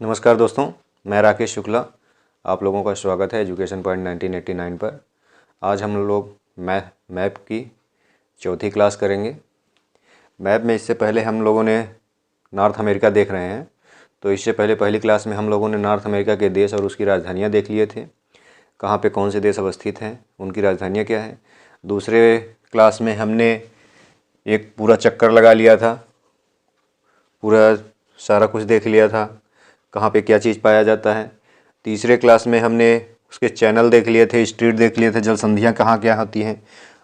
नमस्कार दोस्तों, मैं राकेश शुक्ला। आप लोगों का स्वागत है एजुकेशन पॉइंट 1989 पर। आज हम लोग मैप की चौथी क्लास करेंगे। मैप में इससे पहले हम लोगों ने नॉर्थ अमेरिका देख रहे हैं, तो इससे पहले पहली क्लास में हम लोगों ने नॉर्थ अमेरिका के देश और उसकी राजधानियाँ देख लिए थे, कहाँ पे कौन से देश अवस्थित हैं, उनकी राजधानियाँ क्या हैं। दूसरे क्लास में हमने एक पूरा चक्कर लगा लिया था, पूरा सारा कुछ देख लिया था, कहाँ पे क्या चीज़ पाया जाता है। तीसरे क्लास में हमने उसके चैनल देख लिए थे, स्ट्रीट देख लिए थे, जल संधियाँ कहाँ क्या होती हैं।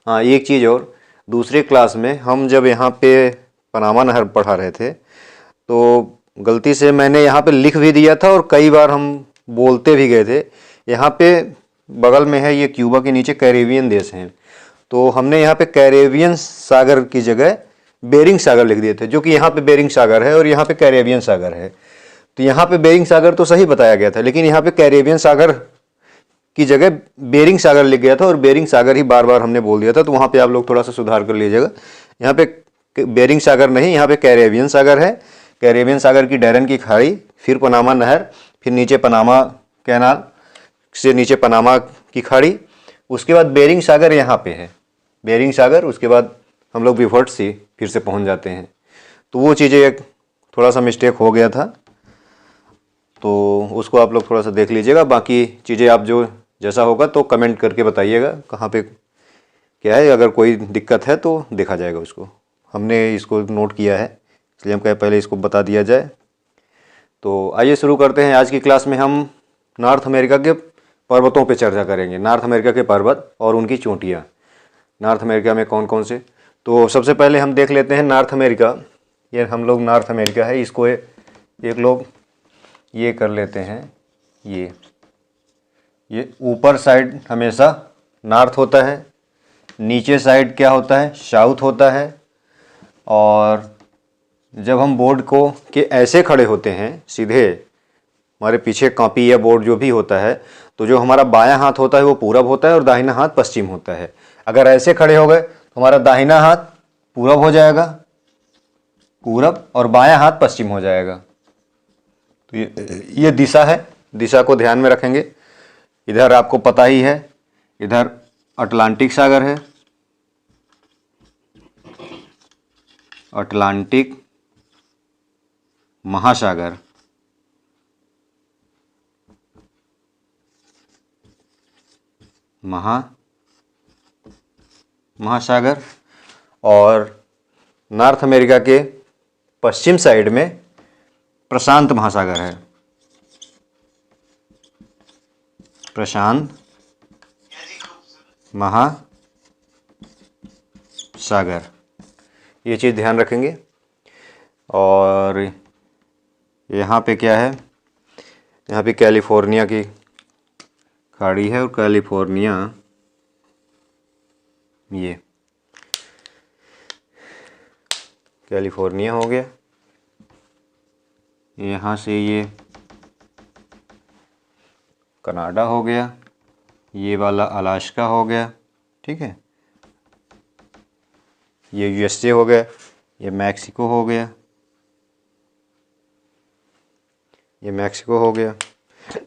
हाँ, एक चीज़ और, दूसरे क्लास में हम जब यहाँ पे पनामा नहर पढ़ा रहे थे तो गलती से मैंने यहाँ पे लिख भी दिया था और कई बार हम बोलते भी गए थे। यहाँ पे बगल में है ये क्यूबा के नीचे कैरेबियन देश हैं, तो हमने यहाँ पे कैरेबियन सागर की जगह बेरिंग सागर लिख दिए थे, जो कि यहाँ पे बेरिंग सागर है और यहाँ पे कैरेबियन सागर है। तो यहाँ पे बेरिंग सागर तो सही बताया गया था, लेकिन यहाँ पे कैरेबियन सागर की जगह बेरिंग सागर लिख गया था और बेरिंग सागर ही बार बार हमने बोल दिया था। तो वहाँ पे आप लोग थोड़ा सा सुधार कर लीजिएगा। यहाँ पे बेरिंग सागर नहीं, यहाँ पे कैरेबियन सागर है। कैरेबियन सागर की डैरन की खाड़ी, फिर पनामा नहर, फिर नीचे पनामा कैनाल से नीचे पनामा की खाड़ी, उसके बाद बेरिंग सागर यहाँ पे है। बेरिंग सागर, उसके बाद हम लोग बिफोर्ट सी फिर से पहुँच जाते हैं। तो वो चीज़ें एक थोड़ा सा मिस्टेक हो गया था, तो उसको आप लोग थोड़ा सा देख लीजिएगा। बाकी चीज़ें आप जो जैसा होगा तो कमेंट करके बताइएगा कहाँ पे क्या है। अगर कोई दिक्कत है तो देखा जाएगा उसको। हमने इसको नोट किया है, इसलिए हम कहें पहले इसको बता दिया जाए। तो आइए शुरू करते हैं। आज की क्लास में हम नॉर्थ अमेरिका के पर्वतों पे चर्चा करेंगे। नॉर्थ अमेरिका के पर्वत और उनकी चोटियाँ, नॉर्थ अमेरिका में कौन कौन से। तो सबसे पहले हम देख लेते हैं नॉर्थ अमेरिका। ये हम लोग नॉर्थ अमेरिका है, इसको एक लोग ये कर लेते हैं। ये ऊपर साइड हमेशा नॉर्थ होता है, नीचे साइड क्या होता है, साउथ होता है। और जब हम बोर्ड को के ऐसे खड़े होते हैं सीधे, हमारे पीछे कॉपी या बोर्ड जो भी होता है, तो जो हमारा बायां हाथ होता है वो पूरब होता है और दाहिना हाथ पश्चिम होता है। अगर ऐसे खड़े हो गए तो हमारा दाहिना हाथ पूरब हो जाएगा, पूरब, और बायां हाथ पश्चिम हो जाएगा। तो ये दिशा है, दिशा को ध्यान में रखेंगे। इधर आपको पता ही है, इधर अटलांटिक सागर है, अटलांटिक महासागर, महासागर। और नॉर्थ अमेरिका के पश्चिम साइड में प्रशांत महासागर है, प्रशांत महासागर। ये चीज़ ध्यान रखेंगे। और यहाँ पे क्या है, यहाँ पे कैलिफोर्निया की खाड़ी है और कैलिफोर्निया ये कैलिफोर्निया हो गया। यहाँ से ये कनाडा हो गया, ये वाला अलास्का हो गया, ठीक है। ये यूएसए हो गया, ये मैक्सिको हो गया, ये मैक्सिको हो गया।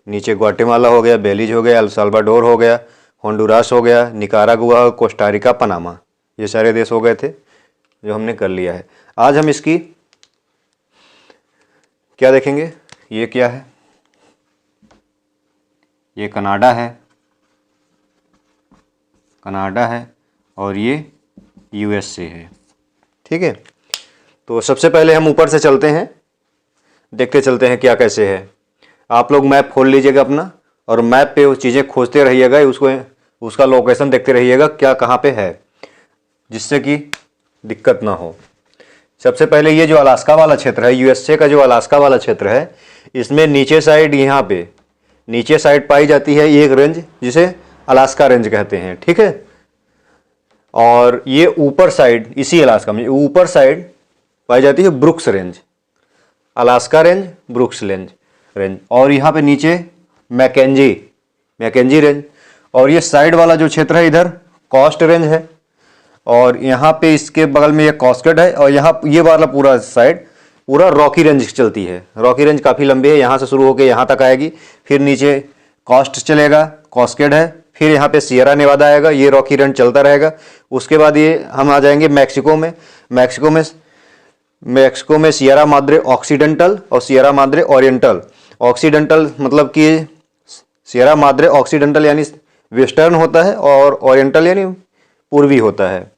नीचे ग्वाटेमाला हो गया, बेलीज हो गया, अल साल्वाडोर हो गया, होंडुरास हो गया, निकारागुआ, कोस्टारिका, पनामा। ये सारे देश हो गए थे जो हमने कर लिया है। आज हम इसकी क्या देखेंगे, ये क्या है, ये कनाडा है, कनाडा है, और ये यूएसए है, ठीक है। तो सबसे पहले हम ऊपर से चलते हैं, देखते चलते हैं क्या कैसे है। आप लोग मैप खोल लीजिएगा अपना और मैप पे वो चीज़ें खोजते रहिएगा, उसका लोकेशन देखते रहिएगा क्या कहाँ पे है, जिससे कि दिक्कत ना हो। सबसे पहले ये जो अलास्का वाला क्षेत्र है, यूएसए का जो अलास्का वाला क्षेत्र है, इसमें नीचे साइड, यहाँ पे नीचे साइड पाई जाती है एक रेंज जिसे अलास्का रेंज कहते हैं, ठीक है। और ये ऊपर साइड, इसी अलास्का में ऊपर साइड पाई जाती है brooks range, Alaska range, Brooks range. और यहाँ पे नीचे मैकेंजी रेंज। और ये साइड वाला जो क्षेत्र है इधर कॉस्ट रेंज है, और यहाँ पे इसके बगल में ये कॉस्केट है, और यहाँ ये वाला पूरा साइड पूरा रॉकी रेंज चलती है। रॉकी रेंज काफ़ी लंबी है, यहाँ से शुरू होकर यहाँ तक आएगी, फिर नीचे कॉस्ट चलेगा, कॉस्केड है, फिर यहाँ पे सियरा नेवादा आएगा, ये रॉकी रेंज चलता रहेगा। उसके बाद ये हम आ जाएंगे मैक्सिको में। मैक्सिको में सियरा माद्रे ऑक्सीडेंटल और सियरा माद्रे ओरिएंटल। ऑक्सीडेंटल मतलब कि सियरा माद्रे ऑक्सीडेंटल यानी वेस्टर्न होता है और ओरिएंटल यानी पूर्वी होता है।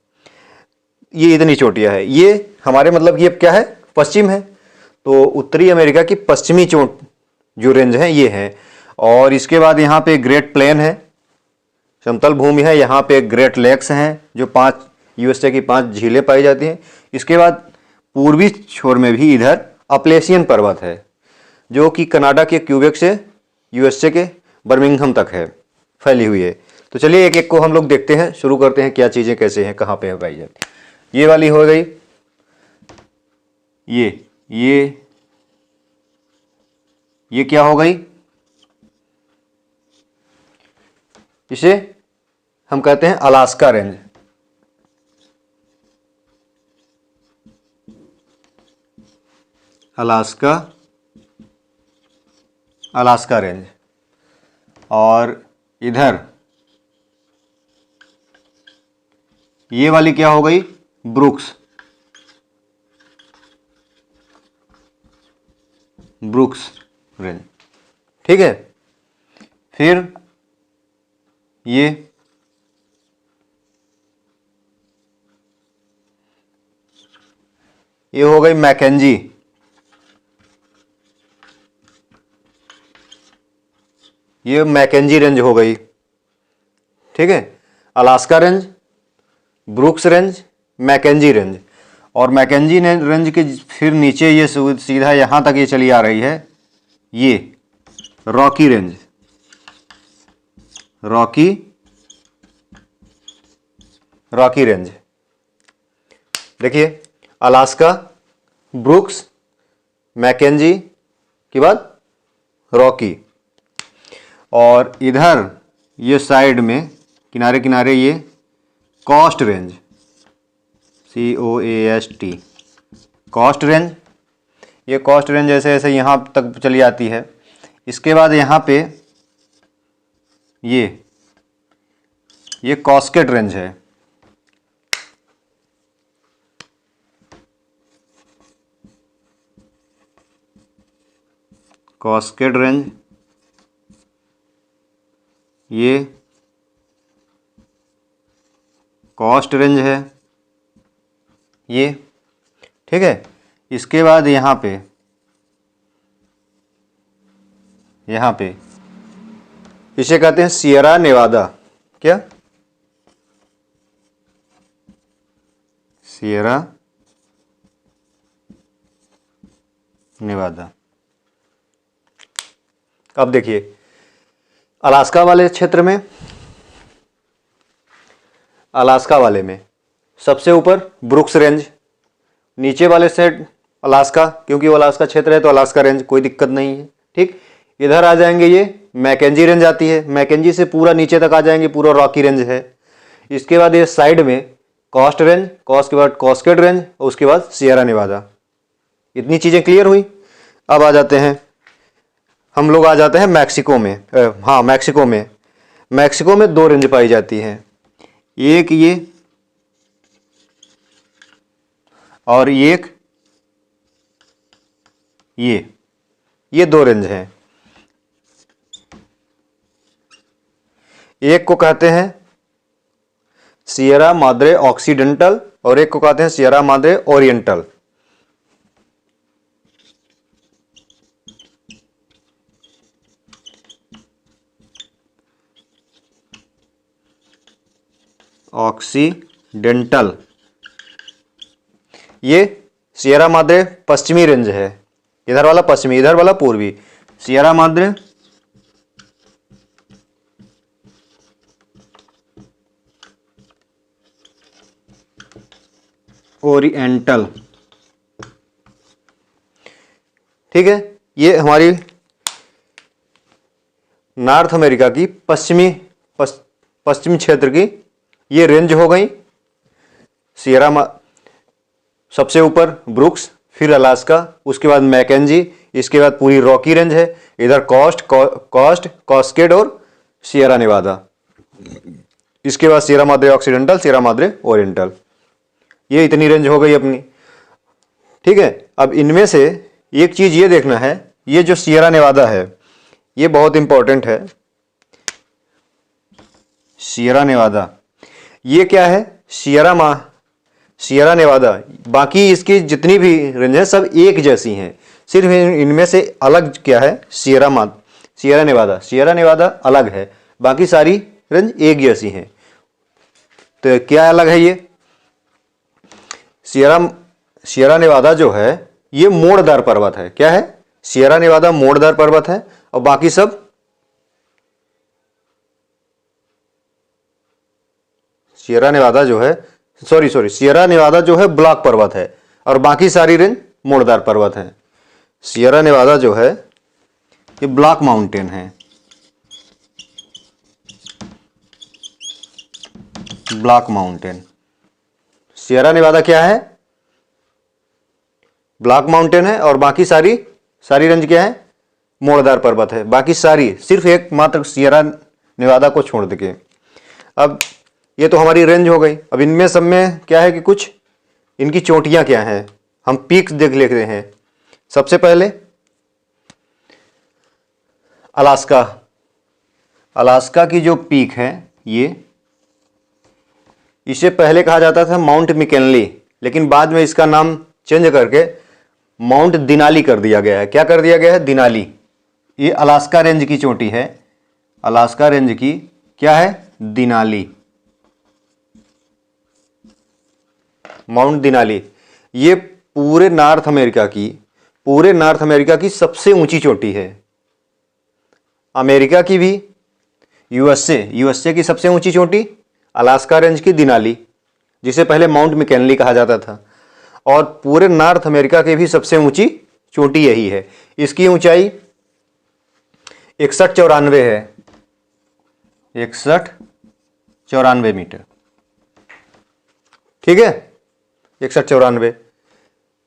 ये इतनी चोटियाँ है, ये हमारे मतलब ये क्या है, पश्चिम है। तो उत्तरी अमेरिका की पश्चिमी चोट जो रेंज है ये है। और इसके बाद यहाँ पे ग्रेट प्लेन है, समतल भूमि है। यहाँ पे ग्रेट लेक्स हैं जो 5 यूएसए की 5 झीलें पाई जाती हैं। इसके बाद पूर्वी छोर में भी इधर अपलेशियन पर्वत है जो कि कनाडा के क्यूबेक से यूएसए के बर्मिंघम तक है, फैली हुई है। तो चलिए एक एक को हम लोग देखते हैं, शुरू करते हैं क्या चीज़ें कैसे हैं, कहाँ पे पाई जाती है। ये वाली हो गई, ये क्या हो गई, इसे हम कहते हैं अलास्का रेंज। Alaska range. और इधर ये वाली क्या हो गई, ब्रुक्स रेंज। ठीक है, फिर ये हो गई मैकेंजी। ये मैकेंजी रेंज हो गई। ठीक है, Alaska range, Brooks range, Mackenzie range. और मैकेंजी रेंज के फिर नीचे ये सीधा यहाँ तक ये चली आ रही है, ये रॉकी रेंज। रॉकी रेंज देखिए, अलास्का, ब्रुक्स, मैकेंजी के बाद रॉकी। और इधर ये साइड में किनारे किनारे ये cost range, COAST, cost range. ये कॉस्ट रेंज ऐसे ऐसे यहाँ तक चली आती है। इसके बाद यहाँ पे ये कॉस्केट रेंज है। कॉस्केट रेंज, ये कॉस्ट रेंज है ये। ठीक है, इसके बाद यहाँ पे इसे कहते हैं सियरा नेवादा। क्या, सियरा नेवादा। अब देखिए, अलास्का वाले क्षेत्र में, अलास्का वाले में सबसे ऊपर ब्रुक्स रेंज, नीचे वाले सेट अलास्का, क्योंकि वो अलास्का क्षेत्र है तो अलास्का रेंज, कोई दिक्कत नहीं है। ठीक, इधर आ जाएंगे, ये मैकेंजी रेंज आती है। मैकेंजी से पूरा नीचे तक आ जाएंगे, पूरा रॉकी रेंज है। इसके बाद ये साइड में कॉस्ट रेंज, कॉस्ट के बाद कॉस्केट रेंज, और उसके बाद सियरा नेवादा। इतनी चीज़ें क्लियर हुई। अब आ जाते हैं, हम लोग आ जाते हैं मैक्सिको में। मैक्सिको में 2 रेंज पाई जाती हैं, एक ये और एक ये 2 रेंज हैं। एक को कहते हैं सियरा माद्रे ऑक्सीडेंटल और एक को कहते हैं सियरा माद्रे ओरिएंटल। ऑक्सीडेंटल, ये सियरा माद्रे पश्चिमी रेंज है। इधर वाला पश्चिमी, इधर वाला पूर्वी। Sierra Madre oriental. ठीक है, ये हमारी नॉर्थ अमेरिका की पश्चिमी क्षेत्र की ये रेंज हो गई। सियरा सबसे ऊपर ब्रुक्स, फिर अलास्का, उसके बाद मैकेंजी, इसके बाद पूरी रॉकी रेंज है, इधर कास्केड और सियरा नेवादा, इसके बाद Sierra Madre occidental, Sierra Madre oriental. ये इतनी रेंज हो गई अपनी। ठीक है, अब इनमें से एक चीज ये देखना है, ये जो सियरा नेवादा है ये बहुत इंपॉर्टेंट है। सियरा नेवादा ये क्या है? सियरा नेवादा, बाकी इसकी जितनी भी रेंज है सब एक जैसी हैं, सिर्फ इनमें से अलग क्या है? सियरा नेवादा अलग है, बाकी सारी रेंज एक जैसी हैं। तो क्या अलग है ये? सियरा नेवादा जो है ये मोड़दार पर्वत है। क्या है? सियरा नेवादा मोड़दार पर्वत है, और बाकी सब सियरा नेवादा जो है ब्लॉक पर्वत है, और बाकी सारी रेंज मोड़दार पर्वत है। सियरा नेवादा जो है ये ब्लॉक माउंटेन है, ब्लॉक माउंटेन। सियरा नेवादा क्या है? ब्लॉक माउंटेन है, और बाकी सारी रेंज क्या है? मोड़दार पर्वत है। बाकी सारी, सिर्फ एक मात्र सियरा नेवादा को छोड़ के। अब ये तो हमारी रेंज हो गई। अब इनमें सब में क्या है कि कुछ इनकी चोटियां क्या हैं, हम पीक्स देख लेते हैं। सबसे पहले अलास्का की जो पीक है ये, इसे पहले कहा जाता था माउंट मिकेनली, लेकिन बाद में इसका नाम चेंज करके माउंट दिनाली कर दिया गया है। क्या कर दिया गया है? दिनाली। ये अलास्का रेंज की चोटी है, अलास्का रेंज की क्या है? दिनाली, माउंट दिनाली। ये पूरे नॉर्थ अमेरिका की सबसे ऊंची चोटी है। अमेरिका की भी, यूएसए की सबसे ऊंची चोटी अलास्का रेंज की दिनाली, जिसे पहले माउंट मिकेनली कहा जाता था, और पूरे नॉर्थ अमेरिका की भी सबसे ऊंची चोटी यही है। इसकी ऊंचाई 6194 है, 6194 मीटर। ठीक है, 6194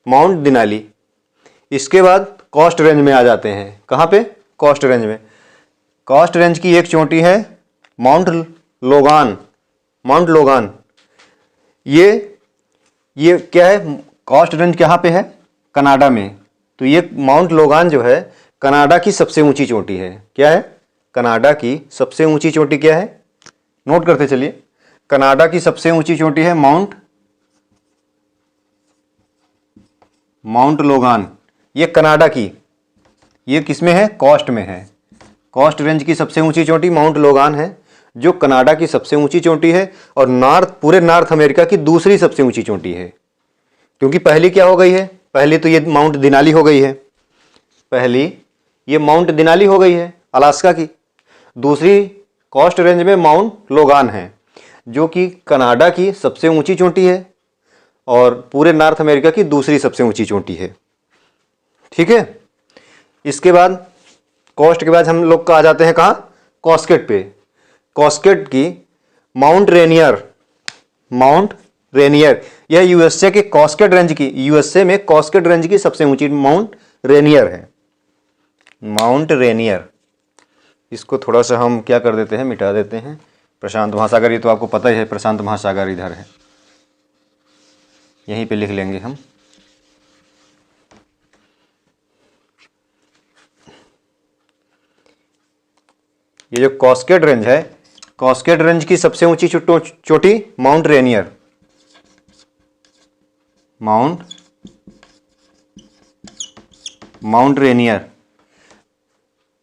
माउंट दिनाली। इसके बाद कॉस्ट रेंज में आ जाते हैं। कहाँ पे? कॉस्ट रेंज में। कॉस्ट रेंज की एक चोटी है माउंट लोगान। ये क्या है? कॉस्ट रेंज कहाँ पे है? कनाडा में। तो ये माउंट लोगान जो है कनाडा की सबसे ऊंची चोटी है। क्या है? कनाडा की सबसे ऊंची चोटी क्या है? नोट करते चलिए। कनाडा की सबसे ऊंची चोटी है माउंट लोगान। ये कनाडा की, ये किसमें है? कॉस्ट में है। कॉस्ट रेंज की सबसे ऊंची चोटी माउंट लोगान है, जो कनाडा की सबसे ऊंची चोटी है, और पूरे नॉर्थ अमेरिका की दूसरी सबसे ऊंची चोटी है। क्योंकि पहली क्या हो गई है? पहली तो ये माउंट दिनाली हो गई है, पहली ये माउंट दिनाली हो गई है अलास्का की। दूसरी कॉस्ट रेंज में माउंट लोगान है, जो कि कनाडा की सबसे ऊंची चोटी है और पूरे नॉर्थ अमेरिका की दूसरी सबसे ऊंची चोटी है। ठीक है, इसके बाद कॉस्ट के बाद हम लोग आ जाते हैं कहाँ? कास्केड पे। कास्केड की माउंट रेनियर, यह यूएसए के कास्केड रेंज की, यूएसए में कास्केड रेंज की सबसे ऊंची माउंट रेनियर है, माउंट रेनियर। इसको थोड़ा सा हम क्या कर देते हैं? मिटा देते हैं। प्रशांत महासागर, ये तो आपको पता ही है, प्रशांत महासागर इधर है, यहीं पे लिख लेंगे हम। ये जो कास्केड रेंज है, कास्केड रेंज की सबसे ऊंची चोटी माउंट रेनियर, माउंट रेनियर।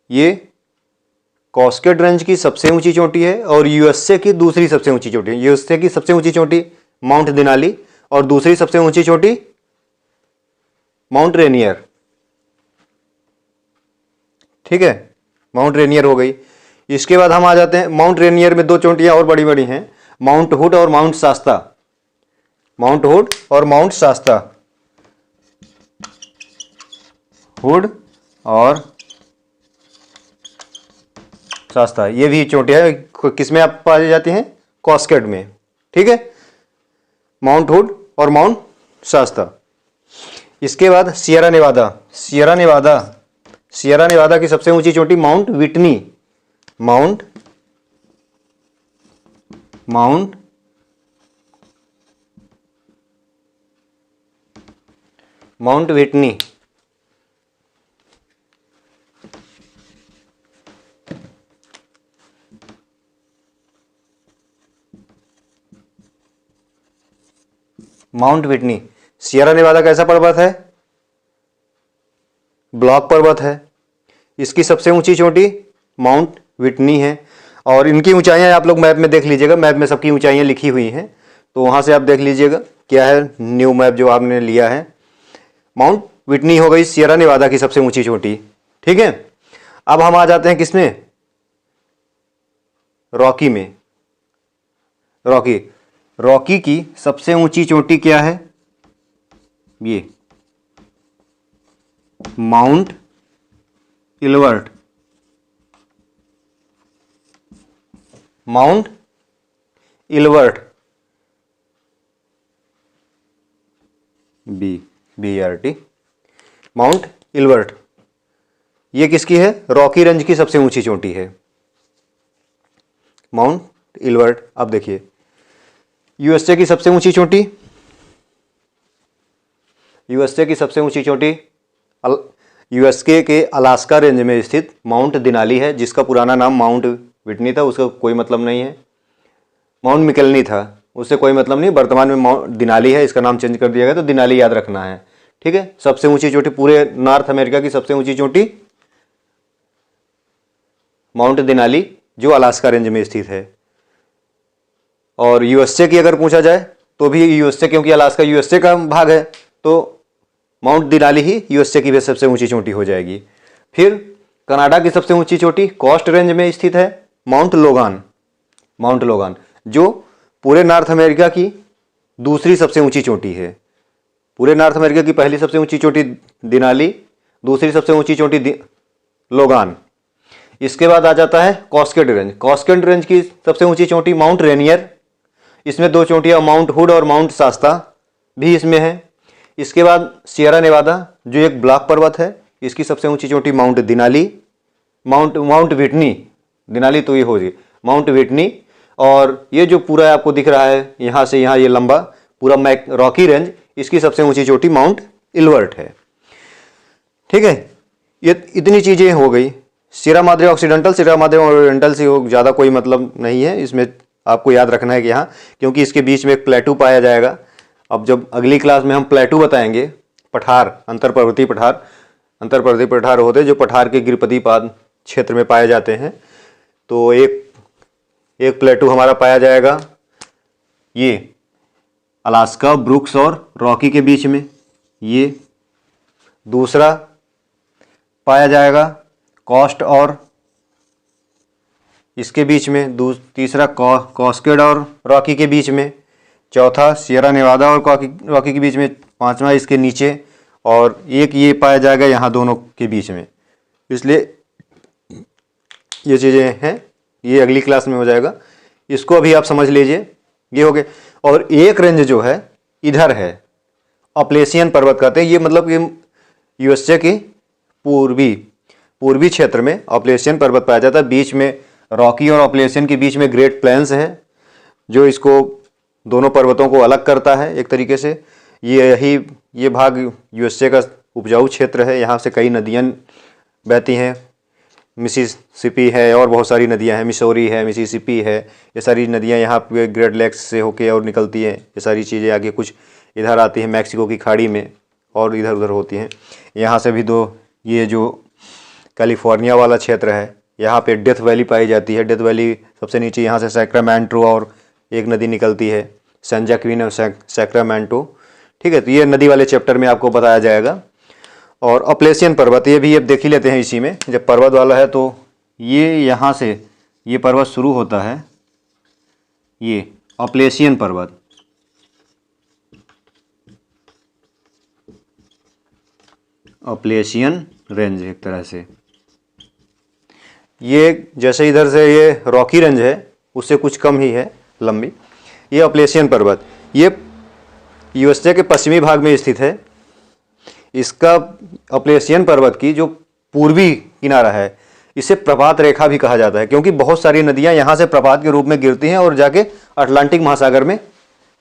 ये कास्केड रेंज की सबसे ऊंची चोटी है और यूएसए की दूसरी सबसे ऊंची चोटी है। यूएसए की सबसे ऊंची चोटी माउंट दिनाली और दूसरी सबसे ऊंची चोटी माउंट रेनियर। ठीक है, माउंट रेनियर हो गई। इसके बाद हम आ जाते हैं, माउंट रेनियर में दो चोटियां और बड़ी बड़ी हैं, माउंट हुड और माउंट शास्ता। माउंट हुड और माउंट शास्ता, हुड और शास्ता, ये भी चोटियां किसमें आप पाई जाती हैं? कास्केड में। ठीक है, माउंट हुड और माउंट शास्ता। इसके बाद सियरा नेवादा। सियरा नेवादा की सबसे ऊंची चोटी Mount Whitney. Mount Whitney. Mount Whitney. Sierra Nevada कैसा पर्वत है? ब्लॉक पर्वत है। इसकी सबसे ऊंची चोटी माउंट विटनी है। और इनकी ऊंचाइयां आप लोग मैप में देख लीजिएगा, मैप में सबकी ऊंचाइयां लिखी हुई हैं, तो वहां से आप देख लीजिएगा क्या है न्यू मैप जो आपने लिया है। माउंट विटनी हो गई सियरा नेवादा की सबसे ऊंची चोटी। ठीक है, अब हम आ जाते हैं किसमें? रॉकी में। रॉकी की सबसे ऊंची चोटी क्या है? ये Mount Elbert. Mount Elbert, BERT, Mount Elbert. ये किसकी है? रॉकी रेंज की सबसे ऊंची चोटी है माउंट इलवर्ट। अब देखिए यूएसए की सबसे ऊंची चोटी, यूएसए के अलास्का रेंज में स्थित माउंट दिनाली है, जिसका पुराना नाम माउंट विटनी था, उसका कोई मतलब नहीं है। माउंट मिकेलनी था, उससे कोई मतलब नहीं। वर्तमान में माउंट दिनाली है, इसका नाम चेंज कर दिया गया, तो दिनाली याद रखना है। ठीक है, सबसे ऊंची चोटी पूरे नॉर्थ अमेरिका की सबसे ऊंची चोटी माउंट दिनाली, जो अलास्का रेंज में स्थित है। और यूएसए की अगर पूछा जाए तो भी यूएसए, क्योंकि अलास्का यूएसए का भाग है, तो माउंट दिनाली ही यूएसए की भी सबसे ऊंची चोटी हो जाएगी। फिर कनाडा की सबसे ऊंची चोटी कोस्ट रेंज में स्थित है माउंट लोगान, जो पूरे नॉर्थ अमेरिका की दूसरी सबसे ऊंची चोटी है। पूरे नॉर्थ अमेरिका की पहली सबसे ऊंची चोटी दिनाली, दूसरी सबसे ऊंची चोटी लोगान। इसके बाद आ जाता है कॉस्केड रेंज की सबसे ऊंची चोटी माउंट रेनियर। इसमें दो चोटियां माउंट हुड और माउंट शास्ता भी इसमें है। इसके बाद सियरा नेवादा, जो एक ब्लॉक पर्वत है, इसकी सबसे ऊंची चोटी माउंट दिनाली, माउंट विटनी। दिनाली तो ये हो गई, माउंट विटनी। और ये जो पूरा आपको दिख रहा है यहाँ से यहाँ, ये लंबा पूरा रॉकी रेंज, इसकी सबसे ऊंची चोटी माउंट इलवर्ट है। ठीक है, ये इतनी चीजें हो गई। सियरा माद्रे ओरिएंटल से ज़्यादा कोई मतलब नहीं है इसमें। आपको याद रखना है कि यहाँ, क्योंकि इसके बीच में एक प्लेटू पाया जाएगा। अब जब अगली क्लास में हम प्लेटू बताएंगे, पठार, अंतरपर्वतीय पठार होते हैं जो पठार के गिरपतिपाद क्षेत्र में पाए जाते हैं। तो एक प्लेटू हमारा पाया जाएगा ये अलास्का, ब्रुक्स और रॉकी के बीच में। ये दूसरा पाया जाएगा कॉस्ट और इसके बीच में। तीसरा कॉस्केड और रॉकी के बीच में। चौथा सियरा नेवादा और रॉकी के बीच में। पांचवा इसके नीचे, और एक ये पाया जाएगा यहाँ दोनों के बीच में। इसलिए ये चीज़ें हैं, ये अगली क्लास में हो जाएगा। इसको अभी आप समझ लीजिए, ये हो गए। और एक रेंज जो है इधर है, अपलेशियन पर्वत कहते हैं। ये मतलब कि यूएसए की पूर्वी क्षेत्र में अपलेशियन पर्वत पाया जाता है। बीच में रॉकी और अपलेशियन के बीच में ग्रेट प्लेन्स है, जो इसको दोनों पर्वतों को अलग करता है एक तरीके से। ये भाग यूएसए का उपजाऊ क्षेत्र है, यहाँ से कई नदियाँ बहती हैं। मिसिसिपी है और बहुत सारी नदियाँ हैं, मिसौरी है, मिसिसिपी है, ये सारी नदियाँ यहाँ पे ग्रेट लेक्स से होके और निकलती हैं। ये सारी चीज़ें आगे कुछ इधर आती हैं मैक्सिको की खाड़ी में, और इधर उधर होती हैं। यहाँ से भी ये जो कैलिफोर्निया वाला क्षेत्र है, यहाँ पे डेथ वैली पाई जाती है। डेथ वैली सबसे नीचे, यहाँ से सैक्रामेंटो और एक नदी निकलती है, सैन जैक्विन और सैक्रामेंटो। ठीक है, तो ये नदी वाले चैप्टर में आपको बताया जाएगा। और अपलेशियन पर्वत, ये भी अब देख ही लेते हैं इसी में। जब पर्वत वाला है तो ये यहाँ से ये पर्वत शुरू होता है, ये अपलेशियन पर्वत। अपलेशियन रेंज एक तरह से, ये जैसे इधर से ये रॉकी रेंज है उससे कुछ कम ही है लंबी। ये अपलेशियन पर्वत, ये यूएसए के पश्चिमी भाग में स्थित है। इसका अपलेशियन पर्वत की जो पूर्वी किनारा है इसे प्रपात रेखा भी कहा जाता है, क्योंकि बहुत सारी नदियां यहाँ से प्रपात के रूप में गिरती हैं और जाके अटलांटिक महासागर में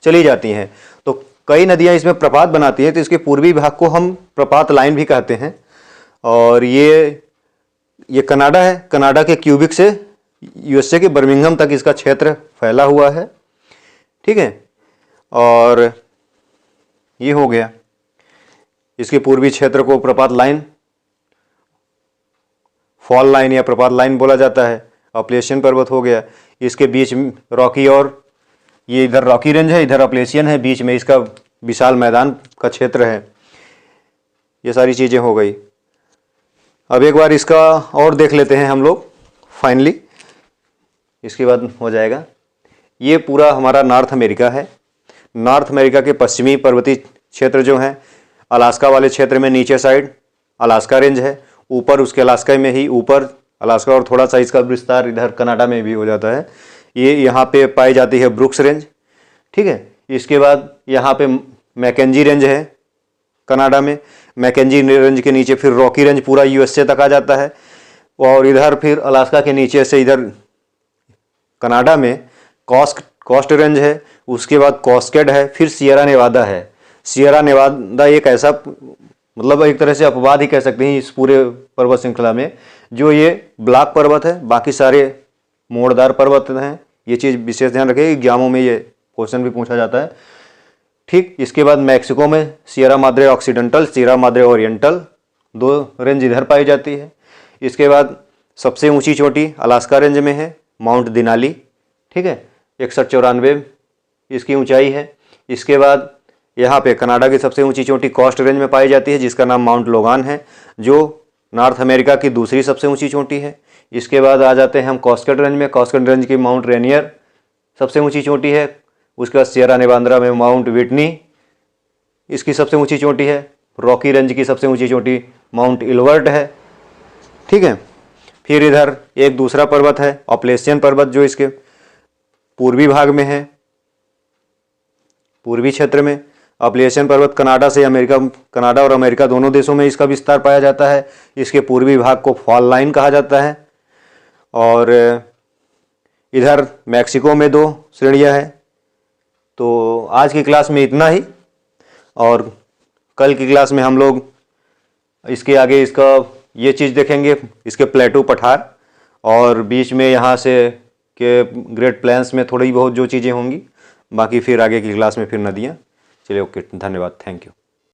चली जाती हैं। तो कई नदियां इसमें प्रपात बनाती हैं, तो इसके पूर्वी भाग को हम प्रपात लाइन भी कहते हैं। और ये कनाडा है, कनाडा के क्यूबिक से यूएसए के बर्मिंघम तक इसका क्षेत्र फैला हुआ है। ठीक है, और ये हो गया इसके पूर्वी क्षेत्र को प्रपात लाइन, फॉल लाइन या प्रपात लाइन बोला जाता है। अपलेशियन पर्वत हो गया, इसके बीच रॉकी, और ये इधर रॉकी रेंज है, इधर अपलेशियन है, बीच में इसका विशाल मैदान का क्षेत्र है। ये सारी चीज़ें हो गई। अब एक बार इसका और देख लेते हैं हम लोग फाइनली, इसके बाद हो जाएगा। ये पूरा हमारा नॉर्थ अमेरिका है। नॉर्थ अमेरिका के पश्चिमी पर्वतीय क्षेत्र जो हैं, अलास्का वाले क्षेत्र में नीचे साइड अलास्का रेंज है, ऊपर उसके अलास्का में ही ऊपर अलास्का और थोड़ा सा इसका विस्तार इधर कनाडा में भी हो जाता है। ये यहाँ पे पाई जाती है ब्रुक्स रेंज। ठीक है, इसके बाद यहाँ पे मैकेंजी रेंज है कनाडा में। मैकेंजी रेंज के नीचे फिर रॉकी रेंज पूरा यूएसए तक आ जाता है, और इधर फिर अलास्का के नीचे से इधर कनाडा में कॉस्ट रेंज है, उसके बाद कॉस्केड है, फिर सियरा नेवादा है। सियरा नेवादा एक ऐसा, मतलब एक तरह से अपवाद ही कह सकते हैं इस पूरे पर्वत श्रृंखला में, जो ये ब्लॉक पर्वत है, बाकी सारे मोड़दार पर्वत हैं। ये चीज़ विशेष ध्यान रखें, एग्जामों में ये क्वेश्चन भी पूछा जाता है। ठीक, इसके बाद मैक्सिको में Sierra Madre occidental, Sierra Madre oriental, दो रेंज इधर पाई जाती है। इसके बाद सबसे ऊंची चोटी अलास्का रेंज में है, माउंट दिनाली। ठीक है, 6194 इसकी ऊंचाई है। इसके बाद यहाँ पे कनाडा की सबसे ऊंची चोटी कॉस्ट रेंज में पाई जाती है, जिसका नाम माउंट लोगान है, जो नॉर्थ अमेरिका की दूसरी सबसे ऊंची चोटी है। इसके बाद आ जाते हैं हम कॉस्केड रेंज में। कॉस्केड रेंज की माउंट रेनियर सबसे ऊंची चोटी है। उसके बाद सियरा नेवादा में माउंट विटनी इसकी सबसे ऊंची चोटी है। रॉकी रेंज की सबसे ऊंची चोटी माउंट इलवर्ट है। ठीक है, फिर इधर एक दूसरा पर्वत है अपलेशियन पर्वत, जो इसके पूर्वी भाग में है, पूर्वी क्षेत्र में। अपलेशियन पर्वत कनाडा से अमेरिका, कनाडा और अमेरिका दोनों देशों में इसका विस्तार पाया जाता है। इसके पूर्वी भाग को फॉल लाइन कहा जाता है। और इधर मैक्सिको में 2 श्रेणियां हैं। तो आज की क्लास में इतना ही, और कल की क्लास में हम लोग इसके आगे इसका ये चीज़ देखेंगे, इसके प्लेटू पठार, और बीच में यहाँ से के ग्रेट प्लेन्स में थोड़ी बहुत जो चीज़ें होंगी। बाकी फिर आगे की क्लास में फिर नदियाँ। चलिए, ओके, धन्यवाद, थैंक यू।